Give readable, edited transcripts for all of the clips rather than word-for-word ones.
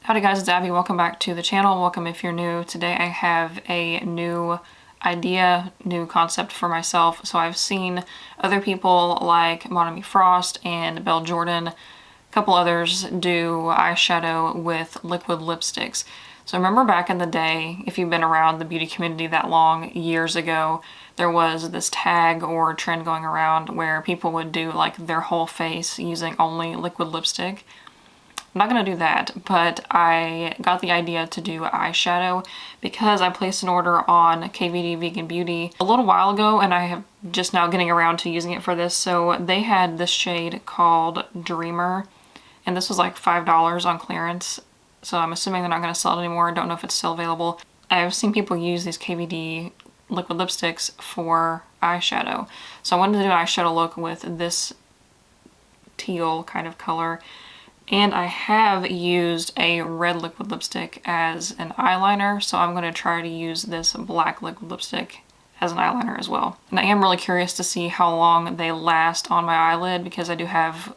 Howdy guys, it's Abby. Welcome back to the channel. Welcome if you're new. Today I have a new idea, new concept for myself. So I've seen other people like Monami Frost and Belle Jordan, a couple others do eyeshadow with liquid lipsticks. So remember back in the day, if you've been around the beauty community that long, years ago, there was this tag or trend going around where people would do like their whole face using only liquid lipstick. I'm not going to do that, but I got the idea to do eyeshadow because I placed an order on KVD Vegan Beauty a little while ago and I have just now getting around to using it for this. So they had this shade called Dreamer and this was like $5 on clearance. So I'm assuming they're not going to sell it anymore. I don't know if it's still available. I've seen people use these KVD liquid lipsticks for eyeshadow. So I wanted to do an eyeshadow look with this teal kind of color. And I have used a red liquid lipstick as an eyeliner, so I'm going to try to use this black liquid lipstick as an eyeliner as well. And I am really curious to see how long they last on my eyelid because I do have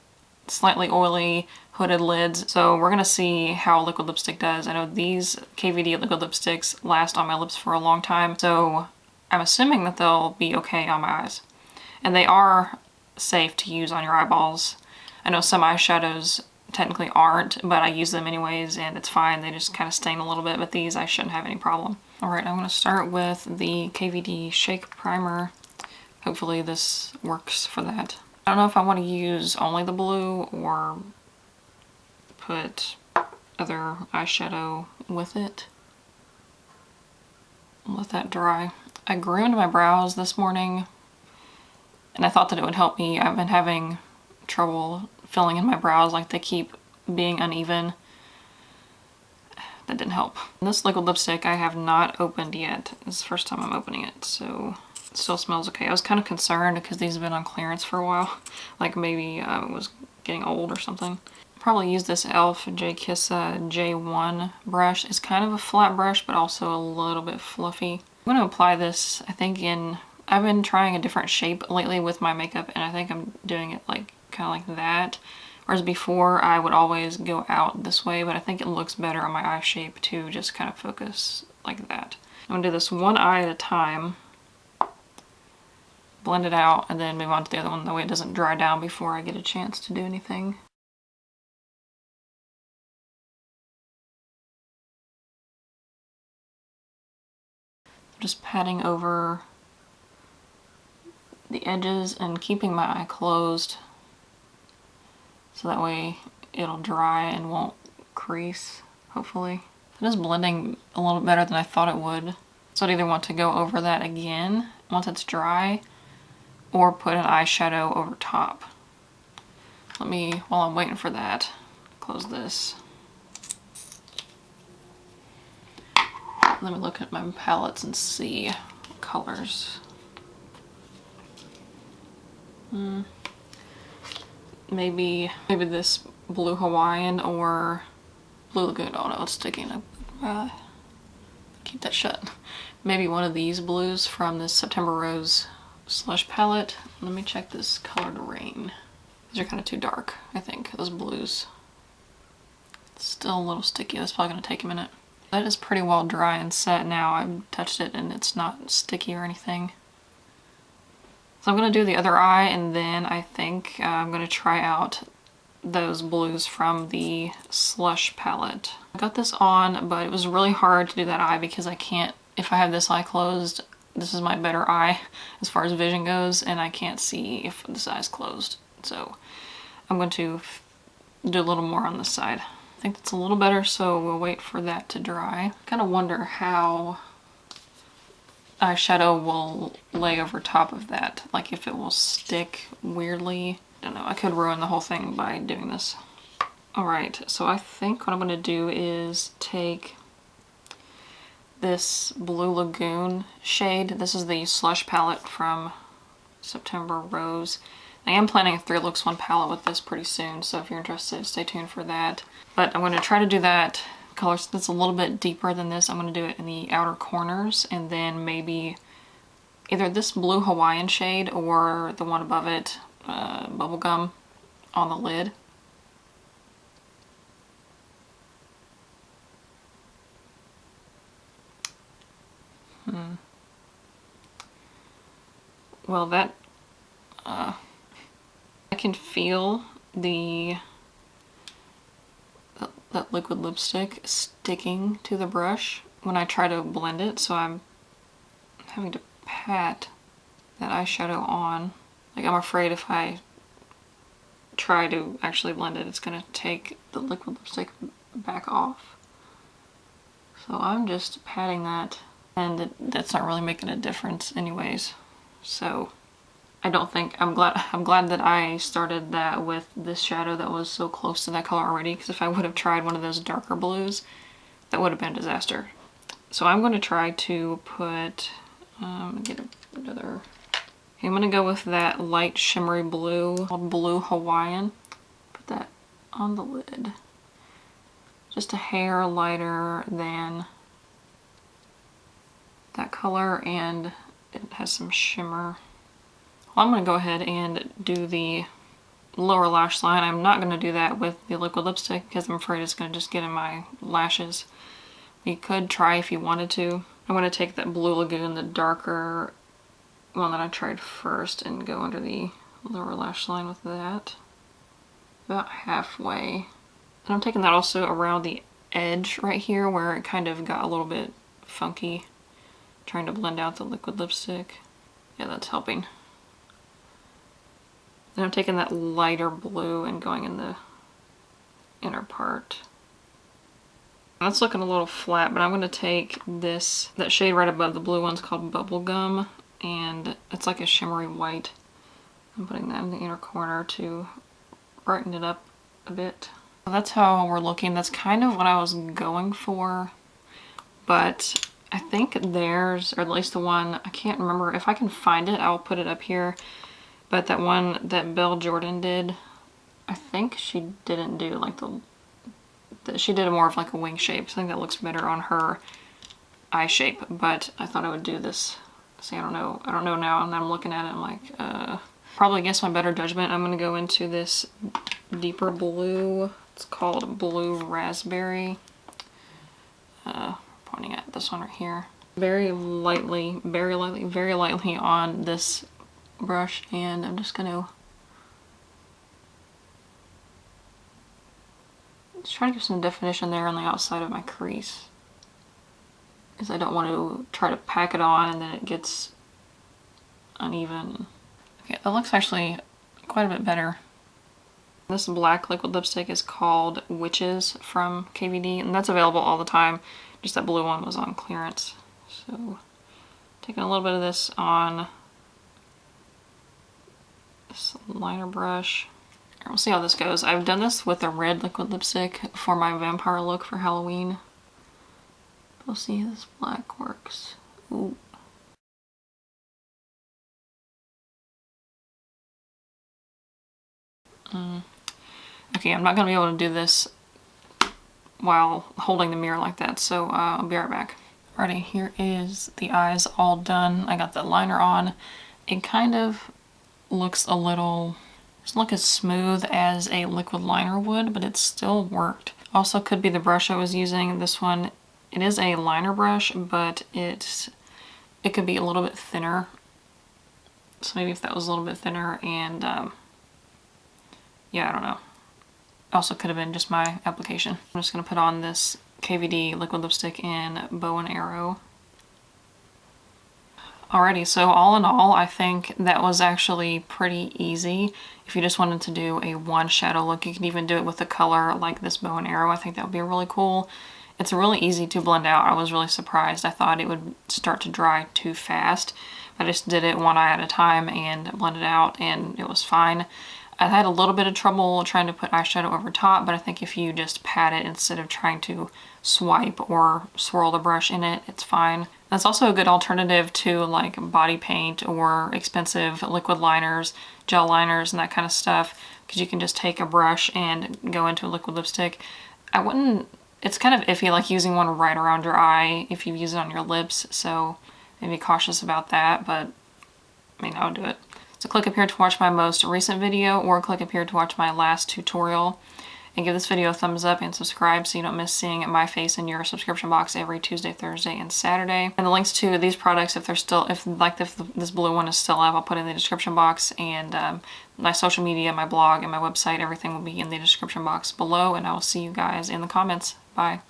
slightly oily hooded lids. So we're going to see how liquid lipstick does. I know these KVD liquid lipsticks last on my lips for a long time, so I'm assuming that they'll be okay on my eyes. And they are safe to use on your eyeballs. I know some eyeshadows technically aren't, but I use them anyways and it's fine. They just kind of stain a little bit, but these I shouldn't have any problem. Alright, I'm going to start with the KVD Shake Primer. Hopefully this works for that. I don't know if I want to use only the blue or put other eyeshadow with it. Let that dry. I groomed my brows this morning and I thought that it would help me. I've been having trouble filling in my brows, like they keep being uneven. That didn't help. This liquid lipstick I have not opened yet. This is the first time I'm opening it, so it still smells okay. I was kind of concerned because these have been on clearance for a while, like maybe it was getting old or something. Probably use this e.l.f. J Kissa J1 brush. It's kind of a flat brush, but also a little bit fluffy. I'm going to apply this, I think I've been trying a different shape lately with my makeup, and I think I'm doing it like kind of like that. Whereas before I would always go out this way, but I think it looks better on my eye shape to just kind of focus like that. I'm gonna do this one eye at a time, blend it out, and then move on to the other one. That way it doesn't dry down before I get a chance to do anything. Just patting over the edges and keeping my eye closed so that way it'll dry and won't crease, hopefully. It is blending a little better than I thought it would. So I'd either want to go over that again once it's dry or put an eyeshadow over top. Let me, while I'm waiting for that, close this. Let me look at my palettes and see what colors. Maybe this blue Hawaiian or blue lagoon. Oh no, it's sticking up. Keep that shut. Maybe one of these blues from this September Rose Slush palette. Let me check this Colored Rain. These are kind of too dark, I think, those blues. It's still a little sticky. That's probably going to take a minute. That is pretty well dry and set now. I've touched it and it's not sticky or anything. So I'm going to do the other eye and then I think I'm going to try out those blues from the Slush palette. I got this on, but it was really hard to do that eye because I can't, if I have this eye closed, this is my better eye as far as vision goes, and I can't see if this eye's closed. So I'm going to do a little more on this side. I think that's a little better, so we'll wait for that to dry. I kind of wonder how eyeshadow will lay over top of that, like if it will stick weirdly. I don't know, I could ruin the whole thing by doing this. Alright, so I think what I'm going to do is take this Blue Lagoon shade. This is the Slush palette from September Rose. I am planning a 3 Looks 1 palette with this pretty soon, so if you're interested, stay tuned for that. But I'm going to try to do that color that's a little bit deeper than this. I'm going to do it in the outer corners and then maybe either this blue Hawaiian shade or the one above it, Bubblegum, on the lid. Well, that, I can feel that liquid lipstick sticking to the brush when I try to blend it, so I'm having to pat that eyeshadow on. Like, I'm afraid if I try to actually blend it, it's gonna take the liquid lipstick back off. So I'm just patting that, and that's not really making a difference anyways. So I don't think, I'm glad that I started that with this shadow that was so close to that color already, because if I would have tried one of those darker blues, that would have been a disaster. So I'm going to try to put, get another, okay, I'm going to go with that light shimmery blue called Blue Hawaiian. Put that on the lid. Just a hair lighter than that color, and it has some shimmer. Well, I'm going to go ahead and do the lower lash line. I'm not going to do that with the liquid lipstick because I'm afraid it's going to just get in my lashes. You could try if you wanted to. I'm going to take that Blue Lagoon, the darker one that I tried first, and go under the lower lash line with that. About halfway. And I'm taking that also around the edge right here where it kind of got a little bit funky. Trying to blend out the liquid lipstick. Yeah, that's helping. Then I'm taking that lighter blue and going in the inner part. That's looking a little flat, but I'm going to take that shade right above the blue one's called Bubblegum, and it's like a shimmery white. I'm putting that in the inner corner to brighten it up a bit. So that's how we're looking. That's kind of what I was going for, but I think theirs, or at least the one, I can't remember. If I can find it, I'll put it up here. But that one that Belle Jordan did, I think she didn't do like she did more of like a wing shape. So I think that looks better on her eye shape. But I thought I would do this. See, I don't know now, and I'm looking at it, I'm like, probably against my better judgment, I'm gonna go into this deeper blue. It's called Blue Raspberry. Pointing at this one right here. Very lightly on this brush, and I'm just gonna try to give some definition there on the outside of my crease, because I don't want to try to pack it on and then it gets uneven. Okay, that looks actually quite a bit better. This black liquid lipstick is called Witches from KVD, and that's available all the time. Just that blue one was on clearance. So taking a little bit of this on this liner brush. We'll see how this goes. I've done this with a red liquid lipstick for my vampire look for Halloween. We'll see how this black works. Ooh. Okay, I'm not going to be able to do this while holding the mirror like that, so I'll be right back. Alrighty, here is the eyes all done. I got the liner on. It kind of looks a little, doesn't look as smooth as a liquid liner would, but it still worked. Also could be the brush I was using. This one, it is a liner brush, but it could be a little bit thinner. So maybe if that was a little bit thinner, and yeah, I don't know. Also could have been just my application. I'm just gonna put on this KVD liquid lipstick in Bow and Arrow. Alrighty, so all in all, I think that was actually pretty easy. If you just wanted to do a one shadow look, you can even do it with a color like this Bow and Arrow. I think that would be really cool. It's really easy to blend out. I was really surprised. I thought it would start to dry too fast. I just did it one eye at a time and blended out, and it was fine. I had a little bit of trouble trying to put eyeshadow over top, but I think if you just pat it instead of trying to swipe or swirl the brush in it, it's fine. That's also a good alternative to like body paint or expensive liquid liners, gel liners, and that kind of stuff, because you can just take a brush and go into a liquid lipstick. It's kind of iffy like using one right around your eye if you use it on your lips, so maybe cautious about that, but I mean, I would do it. So click up here to watch my most recent video, or click up here to watch my last tutorial. and give this video a thumbs up and subscribe so you don't miss seeing my face in your subscription box every Tuesday, Thursday, and Saturday. And the links to these products, if this blue one is still up, I'll put in the description box, and my social media, my blog, and my website, everything will be in the description box below, and I will see you guys in the comments. Bye.